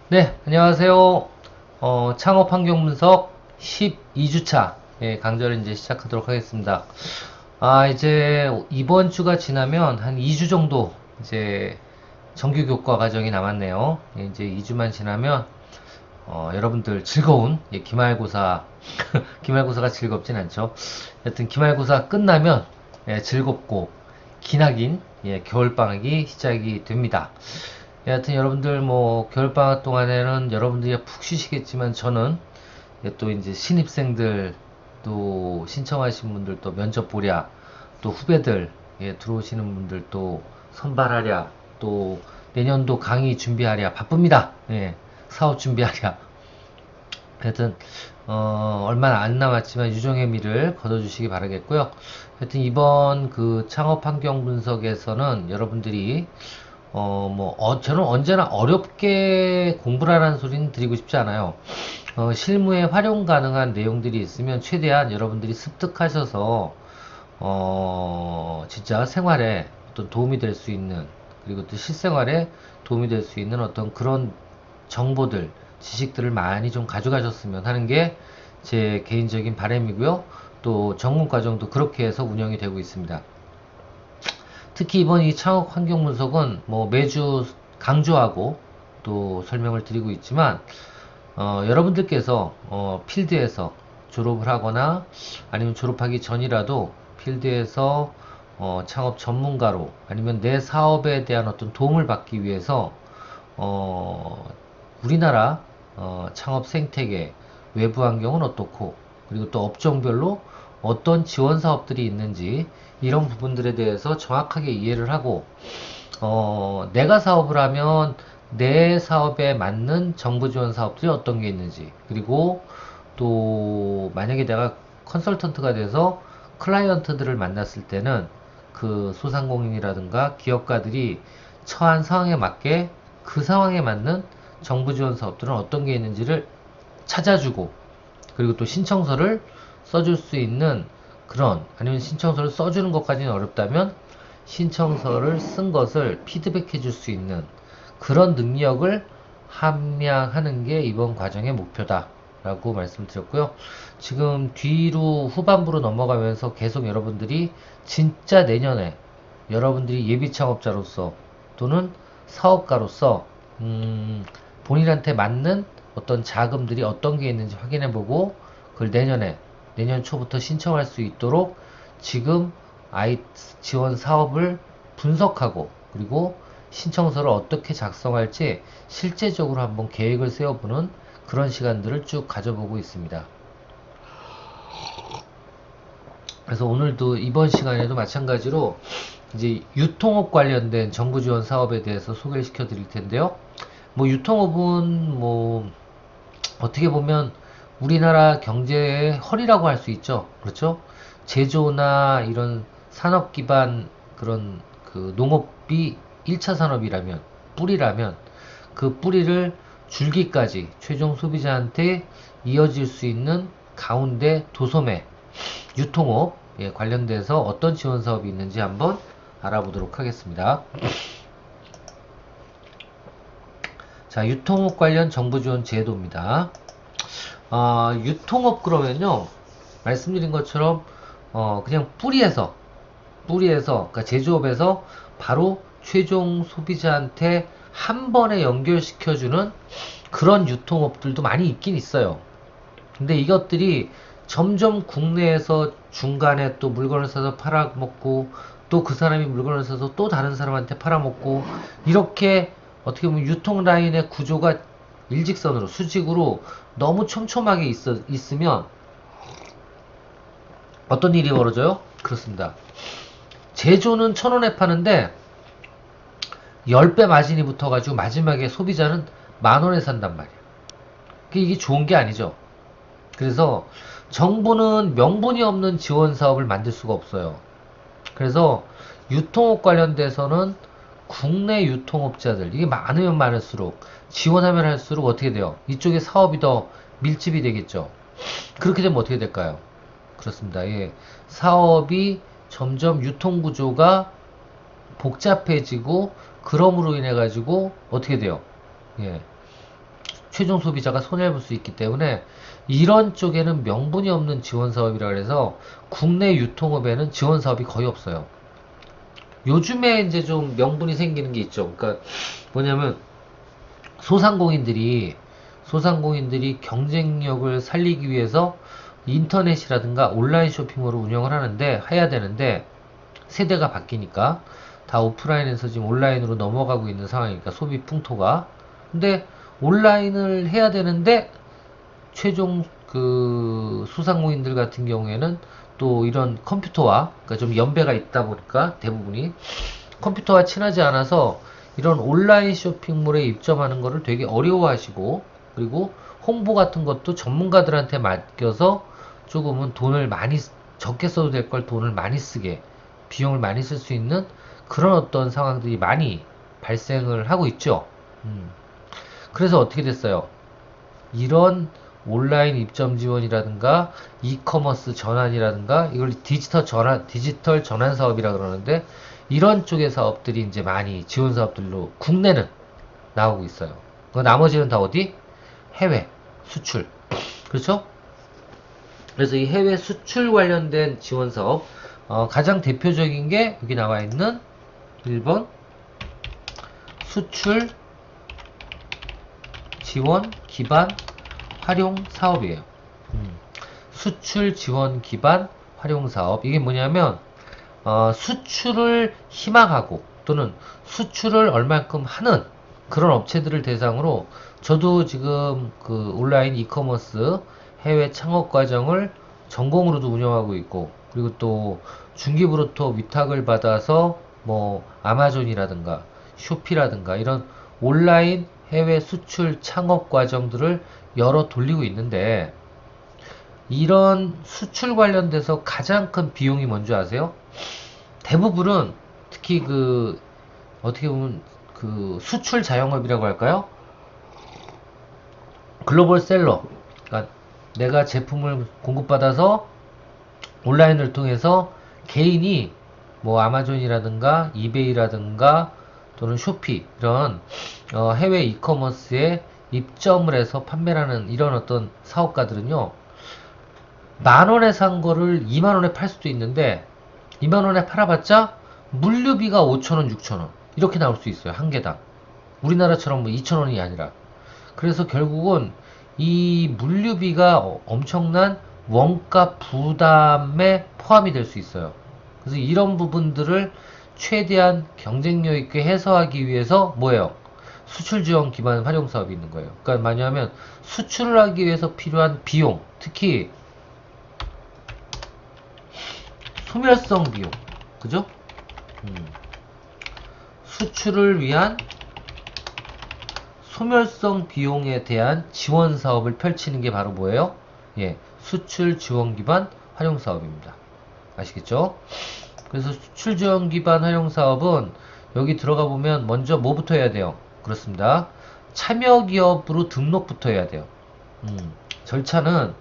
네, 안녕하세요. 창업 환경 분석 12주차 강좌를 이제 시작하도록 하겠습니다. 이제 이번 주가 지나면 한 2주 정도 이제 정규 교과 과정이 남았네요. 이제 2주만 지나면 여러분들 즐거운 기말고사 기말고사가 즐겁진 않죠. 여튼 기말고사 끝나면 즐겁고 기나긴 겨울방학이 시작이 됩니다. 여하튼 여러분들 뭐 겨울방학 동안에는 여러분들이 푹 쉬시겠지만 저는 또 이제 신입생들 또 신청하신 분들 또 면접 보랴 또 후배들 들어오시는 분들 또 선발하랴 또 내년도 강의 준비하랴 바쁩니다. 사업 준비하랴. 하여튼 얼마 안 남았지만 유종의 미를 거둬주시기 바라겠고요. 하여튼 이번 그 창업 환경 분석에서는 여러분들이 저는 언제나 어렵게 공부를 하라는 소리는 드리고 싶지 않아요. 실무에 활용 가능한 내용들이 있으면 최대한 여러분들이 습득하셔서, 진짜 생활에 어떤 도움이 될 수 있는, 그리고 또 실생활에 도움이 될 수 있는 어떤 그런 정보들, 지식들을 많이 좀 가져가셨으면 하는 게 제 개인적인 바람이고요. 또 전공 과정도 그렇게 해서 운영이 되고 있습니다. 특히 이번 이 창업 환경 분석은 뭐 매주 강조하고 또 설명을 드리고 있지만 여러분들께서 필드에서 졸업을 하거나 아니면 졸업하기 전이라도 필드에서 창업 전문가로 아니면 내 사업에 대한 어떤 도움을 받기 위해서 우리나라 창업 생태계 외부 환경은 어떻고 그리고 또 업종별로 어떤 지원 사업들이 있는지 이런 부분들에 대해서 정확하게 이해를 하고 내가 사업을 하면 내 사업에 맞는 정부 지원 사업들이 어떤 게 있는지 그리고 또 만약에 내가 컨설턴트가 돼서 클라이언트들을 만났을 때는 그 소상공인이라든가 기업가들이 처한 상황에 맞게 그 상황에 맞는 정부 지원 사업들은 어떤 게 있는지를 찾아주고 그리고 또 신청서를 써줄 수 있는 그런 아니면 신청서를 써주는 것까지는 어렵다면 신청서를 쓴 것을 피드백해 줄 수 있는 그런 능력을 함양하는 게 이번 과정의 목표다 라고 말씀드렸고요. 지금 뒤로 후반부로 넘어가면서 계속 여러분들이 진짜 내년에 여러분들이 예비 창업자로서 또는 사업가로서 본인한테 맞는 어떤 자금들이 어떤 게 있는지 확인해보고 그걸 내년 초부터 신청할 수 있도록 지금 아이 지원 사업을 분석하고 그리고 신청서를 어떻게 작성할지 실제적으로 한번 계획을 세워보는 그런 시간들을 쭉 가져보고 있습니다. 그래서 오늘도 이번 시간에도 마찬가지로 이제 유통업 관련된 정부 지원 사업에 대해서 소개를 시켜 드릴 텐데요. 뭐 유통업은 뭐 어떻게 보면 우리나라 경제의 허리라고 할 수 있죠. 그렇죠? 제조나 이런 산업 기반 그런 그 농업이 1차 산업이라면 뿌리라면 그 뿌리를 줄기까지 최종 소비자한테 이어질 수 있는 가운데 도소매 유통업 관련돼서 어떤 지원 사업이 있는지 한번 알아보도록 하겠습니다. 자, 유통업 관련 정부 지원 제도입니다. 유통업 그러면요, 말씀드린 것처럼, 그냥 그러니까 제조업에서 바로 최종 소비자한테 한 번에 연결시켜주는 그런 유통업들도 많이 있긴 있어요. 근데 이것들이 점점 국내에서 중간에 또 물건을 사서 팔아먹고 또 그 사람이 물건을 사서 또 다른 사람한테 팔아먹고 이렇게 어떻게 보면 유통 라인의 구조가 일직선으로 수직으로 너무 촘촘하게 있으면 어떤 일이 벌어져요? 그렇습니다. 제조는 1,000원에 파는데 10배 마진이 붙어가지고 마지막에 소비자는 10,000원에 산단 말이에요. 이게 좋은 게 아니죠. 그래서 정부는 명분이 없는 지원 사업을 만들 수가 없어요. 그래서 유통업 관련돼서는 국내 유통업자들 이게 많으면 많을수록 지원하면 할수록 어떻게 돼요? 이쪽에 사업이 더 밀집이 되겠죠. 그렇게 되면 어떻게 될까요? 그렇습니다. 예. 사업이 점점 유통 구조가 복잡해지고 그럼으로 인해 가지고 어떻게 돼요? 예. 최종 소비자가 손해를 볼 수 있기 때문에 이런 쪽에는 명분이 없는 지원 사업이라 그래서 국내 유통업에는 지원 사업이 거의 없어요. 요즘에 이제 좀 명분이 생기는 게 있죠. 그러니까 뭐냐면 소상공인들이 경쟁력을 살리기 위해서 인터넷이라든가 온라인 쇼핑몰을 운영을 하는데 해야 되는데 세대가 바뀌니까 다 오프라인에서 지금 온라인으로 넘어가고 있는 상황이니까 소비 풍토가. 근데 온라인을 해야 되는데 최종 그 소상공인들 같은 경우에는 또 이런 컴퓨터와 그러니까 좀 연배가 있다 보니까 대부분이 컴퓨터와 친하지 않아서 이런 온라인 쇼핑몰에 입점하는 거를 되게 어려워하시고, 그리고 홍보 같은 것도 전문가들한테 맡겨서 조금은 돈을 많이 적게 써도 될 걸 돈을 많이 쓰게, 비용을 많이 쓸 수 있는 그런 어떤 상황들이 많이 발생을 하고 있죠. 그래서 어떻게 됐어요? 이런 온라인 입점 지원이라든가 이커머스 전환이라든가 이걸 디지털 전환 사업이라 그러는데, 이런 쪽의 사업들이 이제 많이 지원 사업들로 국내는 나오고 있어요. 그 나머지는 다 어디? 해외 수출. 그렇죠? 그래서 이 해외 수출 관련된 지원 사업, 가장 대표적인 게 여기 나와 있는 1번 수출 지원 기반 활용 사업이에요. 수출 지원 기반 활용 사업. 이게 뭐냐면 수출을 희망하고 또는 수출을 얼만큼 하는 그런 업체들을 대상으로, 저도 지금 그 온라인 이커머스 해외 창업 과정을 전공으로도 운영하고 있고, 그리고 또 중기부로부터 위탁을 받아서 뭐 아마존이라든가 쇼피라든가 이런 온라인 해외 수출 창업 과정들을 여러 돌리고 있는데, 이런 수출 관련돼서 가장 큰 비용이 뭔지 아세요? 대부분은 특히 그 어떻게 보면 그 수출 자영업이라고 할까요? 글로벌 셀러. 그러니까 내가 제품을 공급받아서 온라인을 통해서 개인이 뭐 아마존이라든가 이베이라든가 또는 쇼피 이런 해외 이커머스에 입점을 해서 판매를 하는 이런 어떤 사업가들은요, 만원에 산 거를 2만원에 팔 수도 있는데 2만원에 팔아봤자 물류비가 5천원, 6천원 이렇게 나올 수 있어요. 한 개당. 우리나라처럼 뭐 2천원이 아니라. 그래서 결국은 이 물류비가 엄청난 원가 부담에 포함이 될 수 있어요. 그래서 이런 부분들을 최대한 경쟁력 있게 해소하기 위해서 뭐예요? 수출 지원 기반 활용 사업이 있는 거예요. 그러니까 뭐냐면 수출을 하기 위해서 필요한 비용, 특히 소멸성 비용, 그죠? 수출을 위한 소멸성 비용에 대한 지원 사업을 펼치는 게 바로 뭐예요? 예, 수출 지원 기반 활용 사업입니다. 아시겠죠? 그래서 수출 지원 기반 활용 사업은 여기 들어가 보면 먼저 뭐부터 해야 돼요? 그렇습니다. 참여 기업으로 등록부터 해야 돼요. 절차는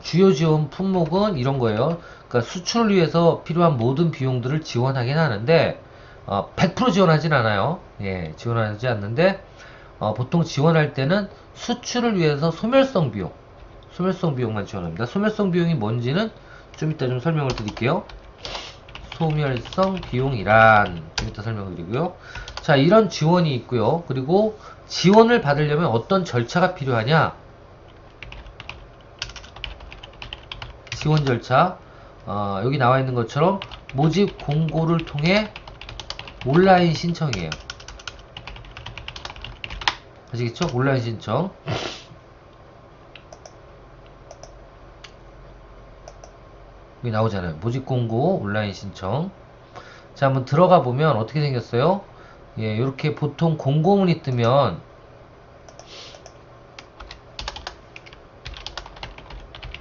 주요 지원 품목은 이런 거예요. 그러니까 수출을 위해서 필요한 모든 비용들을 지원하긴 하는데 100% 지원하진 않아요. 예, 지원하지 않는데 보통 지원할 때는 수출을 위해서 소멸성 비용만 지원합니다. 소멸성 비용이 뭔지는 좀 이따 좀 설명을 드릴게요. 소멸성 비용이란 좀 이따 설명을 드리고요. 자, 이런 지원이 있고요. 그리고 지원을 받으려면 어떤 절차가 필요하냐? 지원 절차, 여기 나와 있는 것처럼 모집 공고를 통해 온라인 신청이에요. 아시겠죠? 온라인 신청. 여기 나오잖아요. 모집 공고, 온라인 신청. 자, 한번 들어가 보면 어떻게 생겼어요? 예, 이렇게 보통 공고문이 뜨면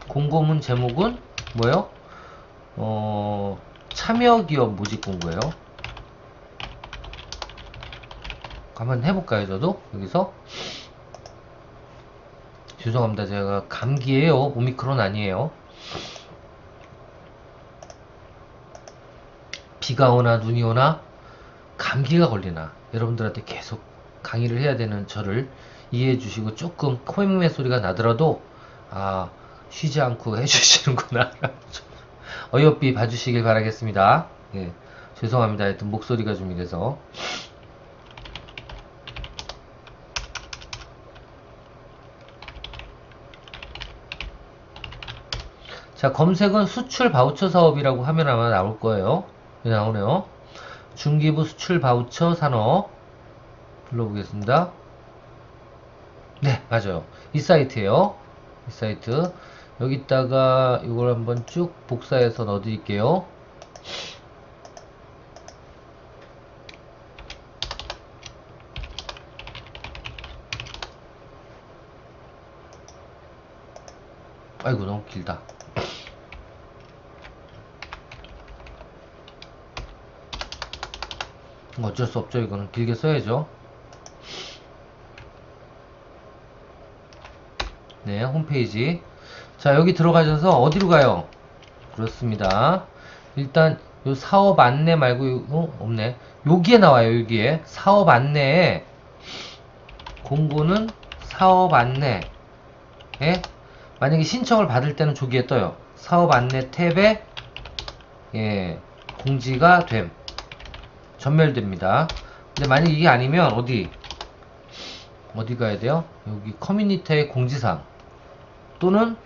공고문 제목은 뭐예요? 참여기업 모집 공고예요. 한번 해볼까요, 저도? 여기서. 죄송합니다. 제가 감기예요. 오미크론 아니에요. 비가 오나 눈이 오나 감기가 걸리나 여러분들한테 계속 강의를 해야 되는 저를 이해해 주시고 조금 코맹맹 소리가 나더라도 쉬지 않고 해주시는구나 어여삐 봐주시길 바라겠습니다. 예, 죄송합니다. 하여튼 목소리가 좀 이래서. 자, 검색은 수출 바우처 사업이라고 하면 아마 나올 거예요. 나오네요. 중기부 수출 바우처 산업 불러보겠습니다. 네, 맞아요. 이 사이트예요. 이 사이트. 여기다가 이걸 한번 쭉 복사해서 넣어 드릴게요. 아이고, 너무 길다. 어쩔 수 없죠. 이거는 길게 써야죠. 네, 홈페이지. 자, 여기 들어가셔서 어디로 가요? 그렇습니다. 일단 요 사업 안내 말고 없네. 여기에 나와요. 여기에 사업 안내에 공고는 사업 안내에 만약에 신청을 받을 때는 저기에 떠요. 사업 안내 탭에 공지가 됨. 전멸됩니다. 근데 만약 이게 아니면 어디 가야 돼요? 여기 커뮤니티의 공지사항 또는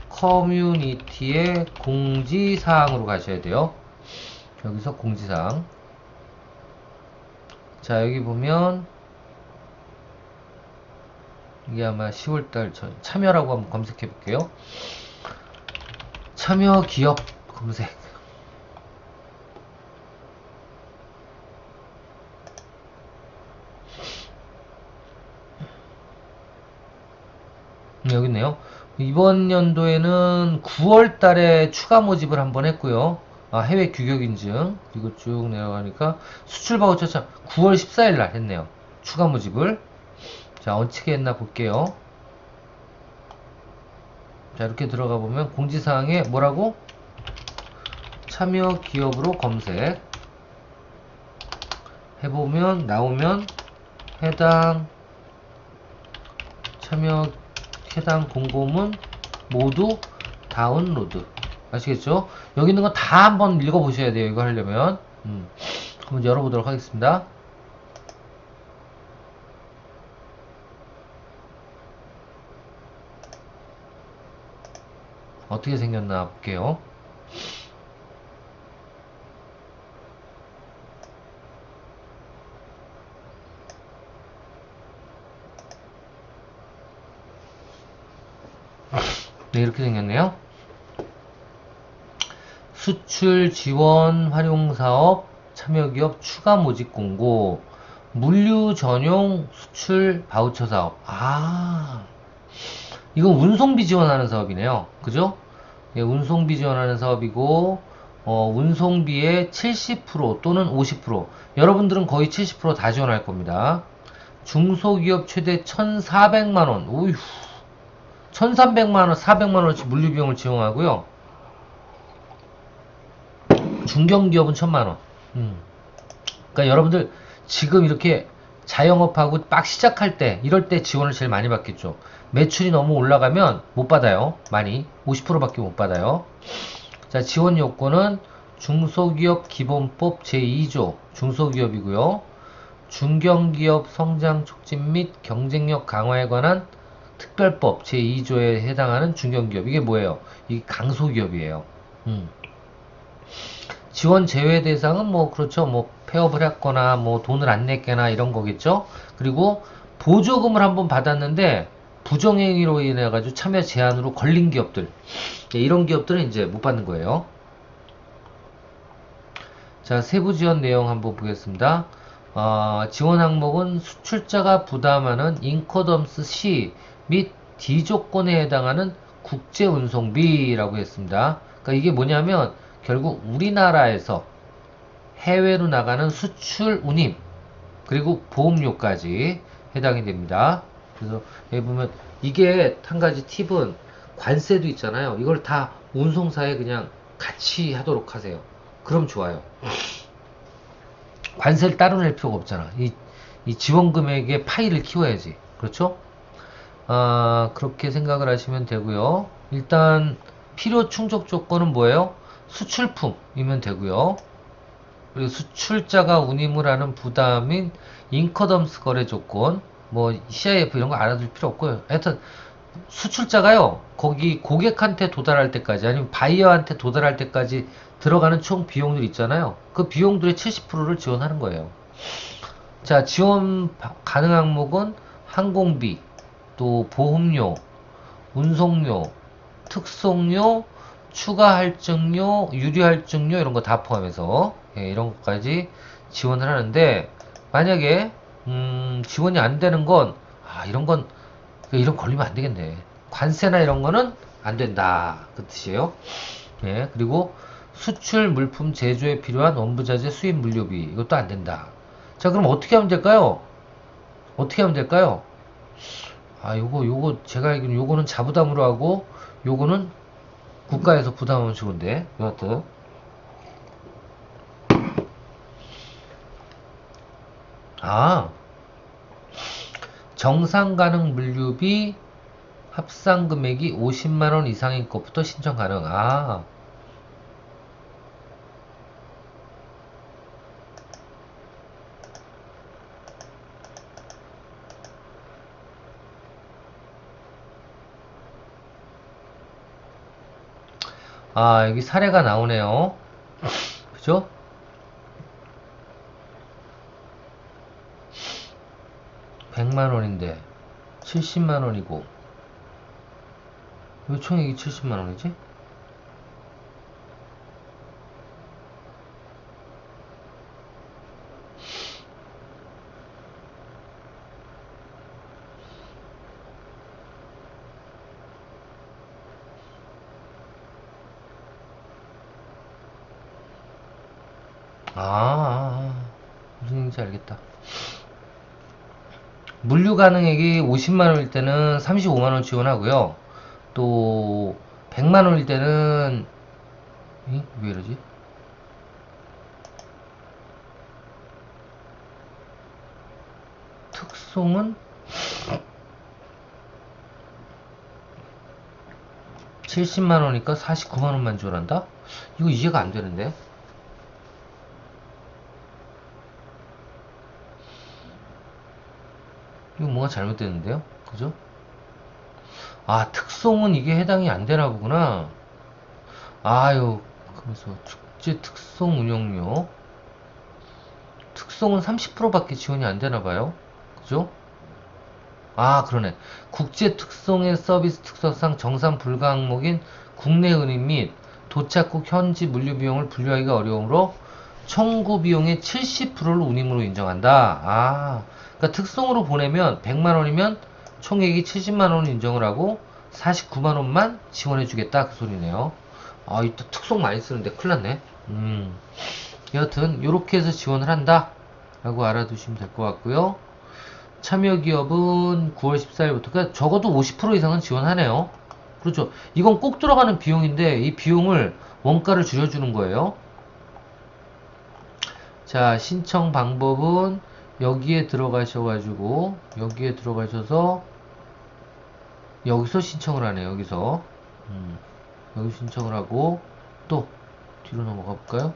커뮤니티의 공지사항으로 가셔야 돼요. 여기서 공지사항. 자, 여기 보면 이게 아마 10월달 참여라고 한번 검색해 볼게요. 참여 기업 검색. 여기 있네요. 이번 연도에는 9월 달에 추가 모집을 한번 했고요. 해외 규격 인증. 그리고 쭉 내려가니까 수출 바우처 참 9월 14일 날 했네요. 추가 모집을. 자, 어떻게 했나 볼게요. 자, 이렇게 들어가 보면 공지사항에 뭐라고? 참여 기업으로 검색 해보면 나오면 해당 공고문 모두 다운로드. 아시겠죠? 여기 있는 거 다 한번 읽어보셔야 돼요. 이거 하려면. 한번 열어보도록 하겠습니다. 어떻게 생겼나 볼게요. 네, 이렇게 생겼네요. 수출 지원 활용 사업 참여기업 추가 모집 공고 물류 전용 수출 바우처 사업. 이건 운송비 지원하는 사업이네요. 그죠? 예, 운송비 지원하는 사업이고 운송비의 70% 또는 50%. 여러분들은 거의 70% 다 지원할 겁니다. 중소기업 최대 1,400만원. 오휴. 1,300만원, 400만원어치 물류비용을 지원하고요. 중견기업은 1,000만원. 그러니까 여러분들 지금 이렇게 자영업하고 막 시작할 때, 이럴 때 지원을 제일 많이 받겠죠. 매출이 너무 올라가면 못 받아요. 많이. 50%밖에 못 받아요. 자, 지원 요건은 중소기업 기본법 제2조 중소기업이고요. 중견기업 성장 촉진 및 경쟁력 강화에 관한 특별법 제2조에 해당하는 중견기업. 이게 뭐예요? 이게 강소기업이에요. 지원 제외 대상은 그렇죠. 폐업을 했거나 돈을 안 냈거나 이런 거겠죠. 그리고 보조금을 한번 받았는데 부정행위로 인해 가지고 참여 제한으로 걸린 기업들, 이런 기업들은 이제 못 받는 거예요. 자, 세부 지원 내용 한번 보겠습니다. 지원 항목은 수출자가 부담하는 인커덤스 C 및 D 조건에 해당하는 국제 운송비라고 했습니다. 그러니까 이게 뭐냐면 결국 우리나라에서 해외로 나가는 수출 운임 그리고 보험료까지 해당이 됩니다. 그래서 여기 보면 이게 한 가지 팁은 관세도 있잖아요. 이걸 다 운송사에 그냥 같이 하도록 하세요. 그럼 좋아요. 관세를 따로 낼 필요가 없잖아. 이 지원 금액의 파이를 키워야지. 그렇죠? 아, 그렇게 생각을 하시면 되고요. 일단 필요 충족 조건은 뭐예요? 수출품이면 되고요. 그리고 수출자가 운임을 하는 부담인 인커덤스 거래 조건, 뭐 CIF 이런 거 알아둘 필요 없고요. 하여튼 수출자가요, 거기 고객한테 도달할 때까지, 아니면 바이어한테 도달할 때까지 들어가는 총 비용들 있잖아요. 그 비용들의 70%를 지원하는 거예요. 자, 지원 가능 항목은 항공비, 또 보험료, 운송료, 특송료, 추가 할증료, 유류 할증료 이런 거 다 포함해서 이런 것까지 지원을 하는데, 만약에 지원이 안 되는 건, 이런 건 이런 걸리면 안 되겠네. 관세나 이런 거는 안 된다 그 뜻이에요. 예, 그리고 수출 물품 제조에 필요한 원부자재 수입 물류비 이것도 안 된다. 자, 그럼 어떻게 하면 될까요? 어떻게 하면 될까요? 요거 제가 알기로는 요거는 자부담으로 하고 요거는 국가에서 부담하면 좋은데, 여하튼 아 정상 가능 물류비 합산 금액이 50만 원 이상인 것부터 신청 가능. 여기 사례가 나오네요. 그죠? 100만 원인데 70만 원이고, 왜 총액이 70만 원이지? 무슨 얘기인지 알겠다. 물류 가능액이 50만 원일 때는 35만 원 지원하고요. 또 100만 원일 때는 왜 이러지? 특송은 70만 원이니까 49만 원만 지원한다? 이거 이해가 안 되는데. 이거 뭐가 잘못됐는데요? 그죠? 특송은 이게 해당이 안 되나 보구나. 그래서 축제 특송 운영료. 특송은 30%밖에 지원이 안 되나 봐요. 그죠? 그러네. 국제 특송의 서비스 특성상 정산 불가 항목인 국내 은임 및 도착국 현지 물류 비용을 분류하기가 어려우므로 청구 비용의 70%를 운임으로 인정한다. 그러니까 특송으로 보내면 100만 원이면 총액이 70만 원 인정을 하고 49만 원만 지원해 주겠다 그 소리네요. 이또 특송 많이 쓰는데 큰일 났네. 여하튼 요렇게 해서 지원을 한다 라고 알아두시면 될 것 같고요. 참여 기업은 9월 14일부터, 그러니까 적어도 50% 이상은 지원하네요. 그렇죠. 이건 꼭 들어가는 비용인데 이 비용을 원가를 줄여주는 거예요. 자, 신청 방법은 여기에 들어가셔가지고 여기에 들어가셔서 여기서 신청을 하네요. 여기서 여기 신청을 하고 또 뒤로 넘어가 볼까요?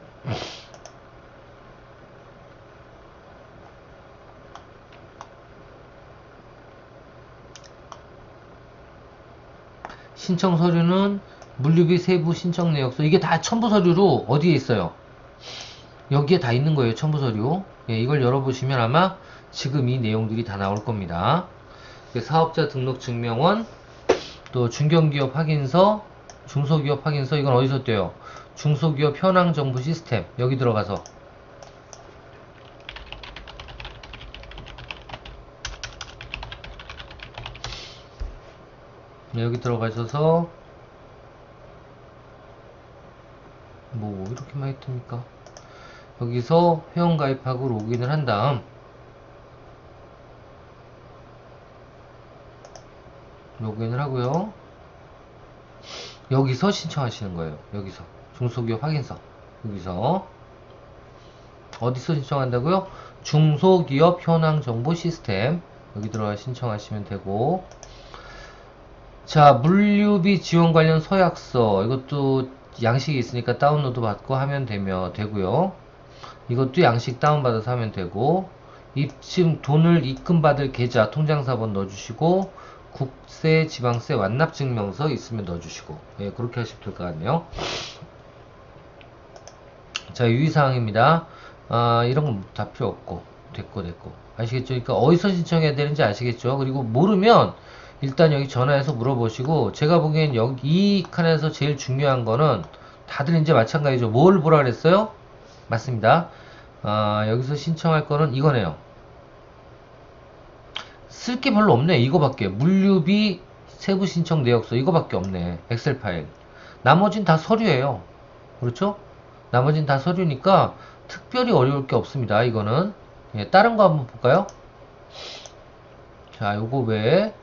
신청 서류는 물류비 세부 신청 내역서, 이게 다 첨부 서류로 어디에 있어요? 여기에 다 있는 거예요. 첨부 서류. 이걸 열어보시면 아마 지금 이 내용들이 다 나올 겁니다. 사업자 등록 증명원, 또 중견기업 확인서, 중소기업 확인서, 이건 어디서 떼요? 중소기업 현황 정보 시스템, 여기 들어가서 여기 들어가셔서 뭐 이렇게 많이 뜹니까? 여기서 회원가입하고 로그인을 한 다음 로그인을 하고요. 여기서 신청하시는 거예요. 여기서 중소기업 확인서. 여기서 어디서 신청한다고요? 중소기업 현황 정보 시스템 여기 들어가 신청하시면 되고, 자, 물류비 지원 관련 서약서 이것도 양식이 있으니까 다운로드 받고 하면 되고요. 이것도 양식 다운받아서 하면 되고, 입증 돈을 입금받을 계좌 통장사번 넣어주시고, 국세 지방세 완납증명서 있으면 넣어주시고, 예, 그렇게 하시면 될 것 같네요. 자, 유의사항입니다. 이런 건 다 필요 없고, 됐고. 아시겠죠? 그러니까 어디서 신청해야 되는지 아시겠죠? 그리고 모르면 일단 여기 전화해서 물어보시고, 제가 보기엔 여기 이 칸에서 제일 중요한 거는 다들 이제 마찬가지죠. 뭘 보라 그랬어요? 맞습니다. 여기서 신청할 거는 이거네요. 쓸 게 별로 없네. 이거밖에. 물류비 세부 신청 내역서 이거밖에 없네. 엑셀 파일. 나머진 다 서류예요. 그렇죠? 나머진 다 서류니까 특별히 어려울 게 없습니다. 이거는. 예, 다른 거 한번 볼까요? 자, 요거 외에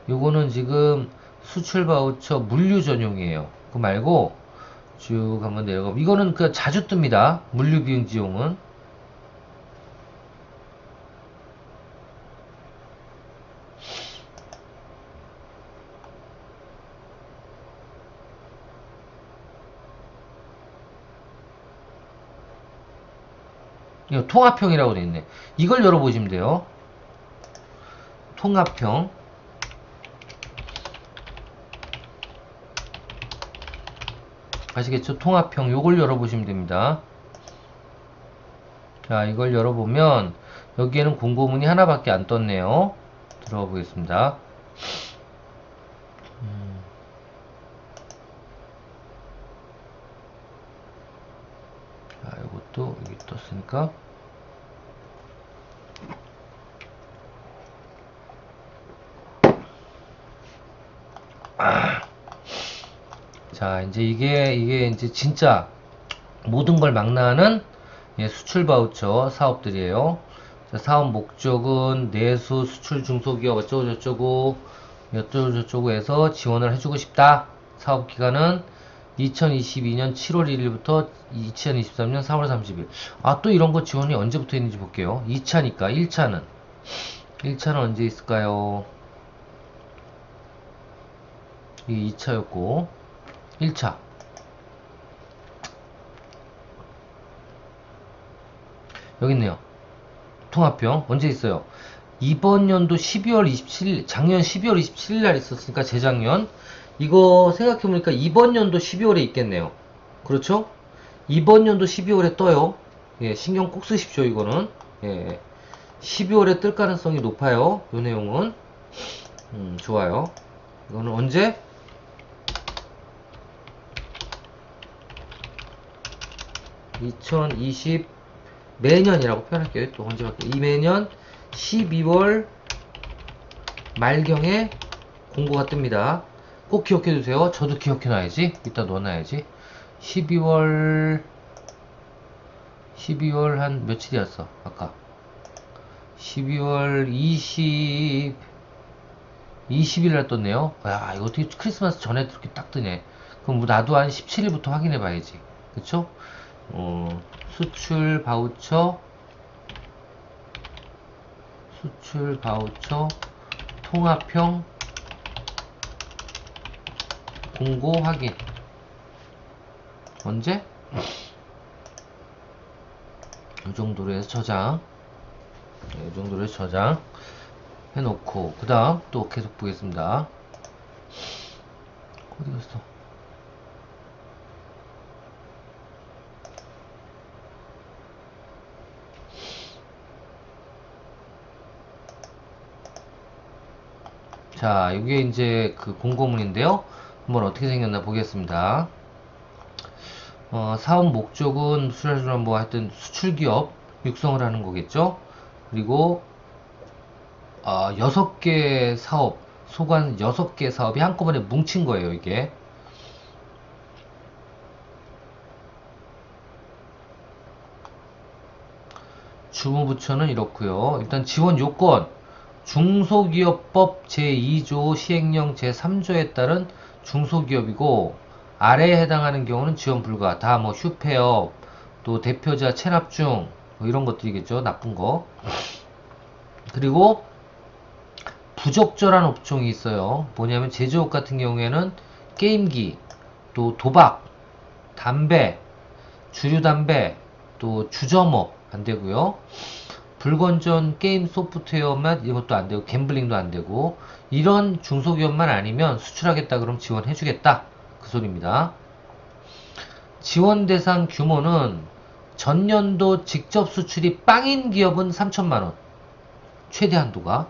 요거는 지금 수출 바우처 물류 전용이에요. 그거 말고 쭉 한번 내려가. 이거는 그 자주 뜹니다. 물류 비용 지용은. 이거 통합형이라고 되어 있네. 이걸 열어보시면 돼요. 통합형. 아시겠죠? 통합형 요걸 열어보시면 됩니다. 자, 이걸 열어보면 여기에는 공고문이 하나밖에 안 떴네요. 들어가 보겠습니다. 자, 이것도 여기 떴으니까. 자, 이제 이게 이제 진짜 모든 걸 망라하는, 예, 수출 바우처 사업들이에요. 자, 사업 목적은 내수 수출 중소기업 어쩌고저쩌고 어쩌고저쩌고 해서 지원을 해주고 싶다. 사업 기간은 2022년 7월 1일부터 2023년 3월 30일. 또 이런 거 지원이 언제부터 있는지 볼게요. 2차니까 1차는 언제 있을까요? 이게 2차였고 1차 여기 있네요. 통합형 언제 있어요? 이번 연도 12월 27일, 작년 12월 27일 날 있었으니까 재작년. 이거 생각해보니까 이번 연도 12월에 있겠네요. 그렇죠? 이번 연도 12월에 떠요. 예, 신경 꼭 쓰십시오. 이거는. 예, 12월에 뜰 가능성이 높아요. 요 내용은. 좋아요. 이거는 언제? 2020 매년이라고 표현할게요. 또 언제 갈게요. 이 매년 12월 말경에 공고가 뜹니다. 꼭 기억해 두세요. 저도 기억해 놔야지. 이따 넣어놔야지. 12월 한 며칠이었어 아까? 12월 20일 날 떴네요. 야, 이거 어떻게 크리스마스 전에 이렇게 딱 뜨네. 그럼 뭐 나도 한 17일부터 확인해 봐야지. 그쵸? 수출 바우처 통합형 공고 확인. 언제? 이 정도로 해서 저장. 이 정도로 해서 저장 해놓고, 그 다음 또 계속 보겠습니다. 어디 갔어? 자, 이게 이제 그 공고문인데요. 한번 어떻게 생겼나 보겠습니다. 사업 목적은 수출하는 뭐 하여튼 수출기업 육성을 하는 거겠죠. 그리고 6개 사업, 소관 6개 사업이 한꺼번에 뭉친 거예요, 이게. 주무부처는 이렇고요. 일단 지원 요건 중소기업법 제2조 시행령 제3조에 따른 중소기업이고 아래에 해당하는 경우는 지원 불가. 다 뭐 휴폐업, 또 대표자 체납 중, 뭐 이런 것들이겠죠. 나쁜 거. 그리고 부적절한 업종이 있어요. 뭐냐면 제조업 같은 경우에는 게임기, 또 도박, 담배, 주류 담배, 또 주점업 안 되고요. 불건전 게임 소프트웨어만 이것도 안 되고 갬블링도 안 되고 이런 중소기업만 아니면 수출하겠다 그럼 지원해 주겠다 그 소리입니다. 지원 대상 규모는 전년도 직접 수출이 빵인 기업은 3천만원 최대 한도가.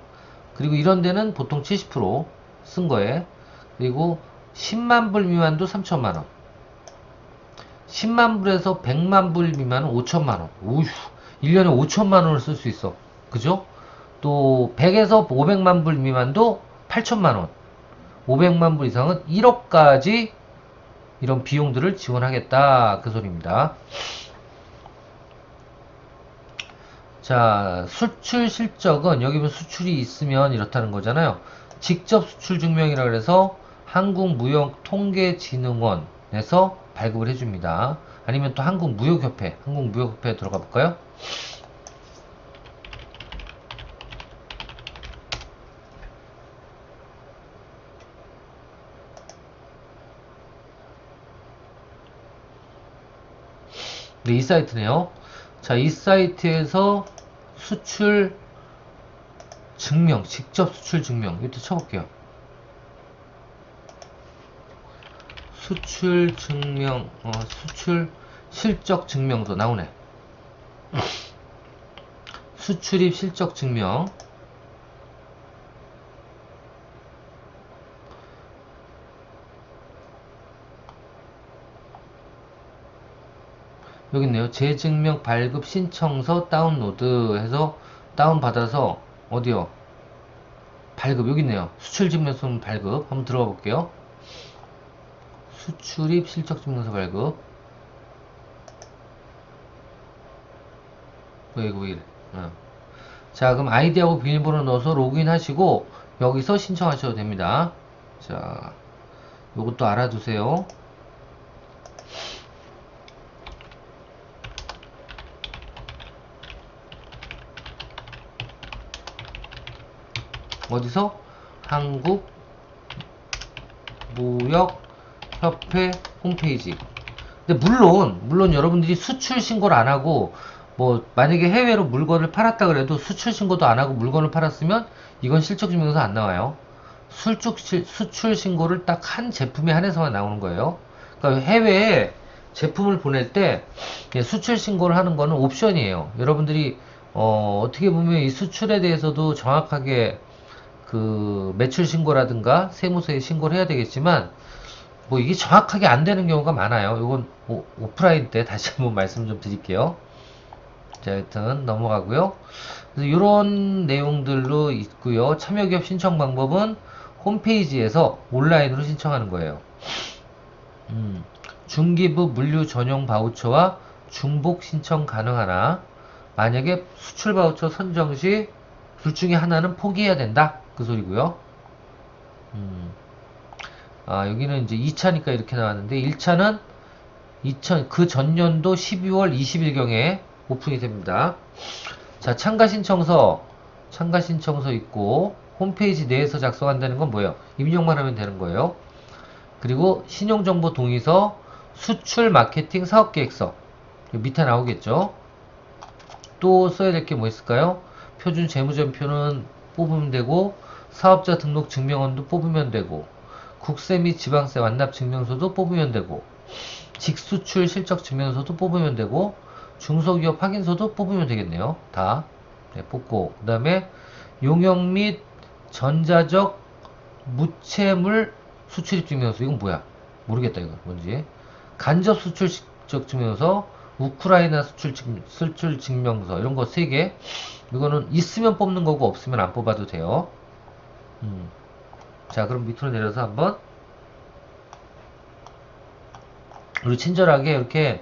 그리고 이런 데는 보통 70%쓴 거에. 그리고 10만 불 미만도 3천만원, 10만 불에서 100만 불 미만은 5천만원. 오휴, 1년에 5천만원을 쓸 수 있어. 그죠? 또 100에서 500만 불 미만도 8천만원, 500만 불 이상은 1억까지 이런 비용들을 지원하겠다 그 소리입니다. 자, 수출 실적은 여기 보면 수출이 있으면 이렇다는 거잖아요. 직접 수출 증명이라 그래서 한국무역통계진흥원에서 발급을 해줍니다. 아니면 또 한국무역협회 들어가 볼까요? 네, 이 사이트네요. 자, 이 사이트에서 수출 증명, 직접 수출 증명, 이것도 쳐볼게요. 수출 증명, 수출 실적 증명서 나오네. 수출입 실적 증명. 여기 있네요. 재증명 발급 신청서 다운로드 해서 다운받아서 어디요? 발급 여기 있네요. 수출증명서 발급 한번 들어가 볼게요. 수출입 실적증명서 발급. 이거 왜 이래? 자, 그럼 아이디하고 비밀번호 넣어서 로그인 하시고 여기서 신청하셔도 됩니다. 자, 요것도 알아두세요. 어디서? 한국무역협회 홈페이지. 근데 물론 여러분들이 수출 신고를 안 하고 뭐 만약에 해외로 물건을 팔았다 그래도 수출 신고도 안 하고 물건을 팔았으면 이건 실적증명서 안 나와요. 수출 신고를 딱 한 제품에 한해서만 나오는 거예요. 그러니까 해외에 제품을 보낼 때 수출 신고를 하는 거는 옵션이에요. 여러분들이 어떻게 보면 이 수출에 대해서도 정확하게 그 매출 신고라든가 세무서에 신고를 해야 되겠지만 뭐 이게 정확하게 안 되는 경우가 많아요. 이건 오프라인 때 다시 한번 말씀 좀 드릴게요. 자, 하여튼 넘어가고요. 그래서 이런 내용들로 있고요. 참여기업 신청 방법은 홈페이지에서 온라인으로 신청하는 거예요. 중기부 물류 전용 바우처와 중복 신청 가능하나 만약에 수출 바우처 선정 시 둘 중에 하나는 포기해야 된다 그 소리고요. 여기는 이제 2차니까 이렇게 나왔는데 1차는 그 전년도 12월 20일경에 오픈이 됩니다. 자, 참가 신청서 있고 홈페이지 내에서 작성한다는 건 뭐예요? 입력만 하면 되는 거예요. 그리고 신용정보 동의서, 수출 마케팅 사업계획서 밑에 나오겠죠. 또 써야 될 게 뭐 있을까요? 표준 재무제표는 뽑으면 되고 사업자 등록 증명원도 뽑으면 되고 국세 및 지방세 완납 증명서도 뽑으면 되고 직수출 실적 증명서도 뽑으면 되고 중소기업 확인서도 뽑으면 되겠네요. 다 뽑고 그 다음에 용역 및 전자적 무채물 수출입 증명서. 이건 뭐야? 모르겠다. 이거 뭔지. 간접 수출 실적 증명서, 우크라이나 수출 증명서 이런 거 3개. 이거는 있으면 뽑는 거고 없으면 안 뽑아도 돼요. 자, 그럼 밑으로 내려서 한번 우리 친절하게 이렇게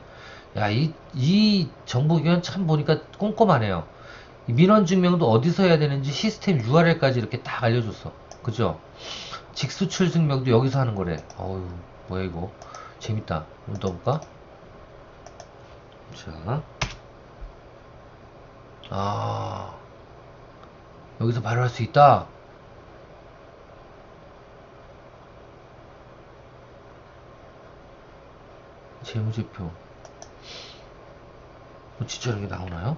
이 정보기관 참 보니까 꼼꼼하네요. 이 민원증명도 어디서 해야 되는지 시스템 URL까지 이렇게 딱 알려줬어. 그죠? 직수출 증명도 여기서 하는 거래. 어우, 뭐야 이거. 재밌다. 한번 떠볼까? 자, 여기서 바로 할 수 있다. 재무제표. 진짜 이런 게 나오나요?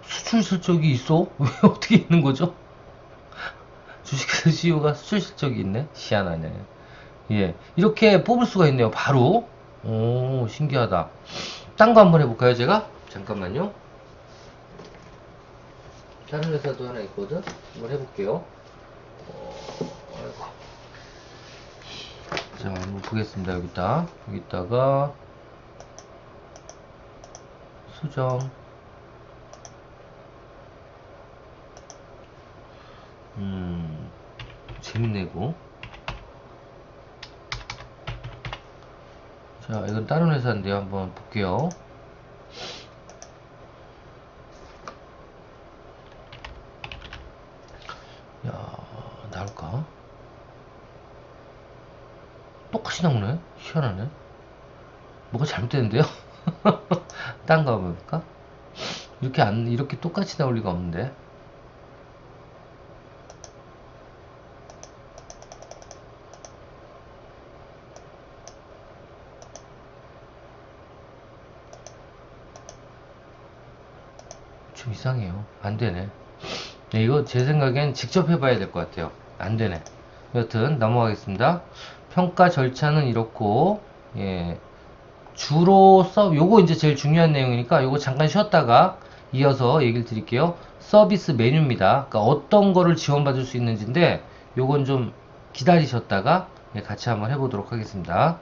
수출 실적이 있어? 왜 어떻게 있는 거죠? 주식회사 CEO가 수출 실적이 있네? 희한하네. 예. 이렇게 뽑을 수가 있네요. 바로. 오, 신기하다. 딴 거 한번 해볼까요, 제가? 잠깐만요. 다른 회사도 하나 있거든? 한번 해볼게요. 아이고. 자, 한번 보겠습니다. 여기다가, 수정. 재밌네, 이거. 자, 이건 다른 회사인데요. 한번 볼게요. 야, 나올까? 똑같이 나오네? 희한하네. 뭐가 잘못됐는데요? 딴 거 한번 볼까? 이렇게 똑같이 나올 리가 없는데. 좀 이상해요. 안 되네. 네, 이거 제 생각엔 직접 해봐야 될 것 같아요. 안 되네. 여튼 넘어가겠습니다. 평가 절차는 이렇고, 예, 요거 이제 제일 중요한 내용이니까 요거 잠깐 쉬었다가 이어서 얘기를 드릴게요. 서비스 메뉴입니다. 그러니까 어떤 거를 지원받을 수 있는지인데 요건 좀 기다리셨다가 예, 같이 한번 해보도록 하겠습니다.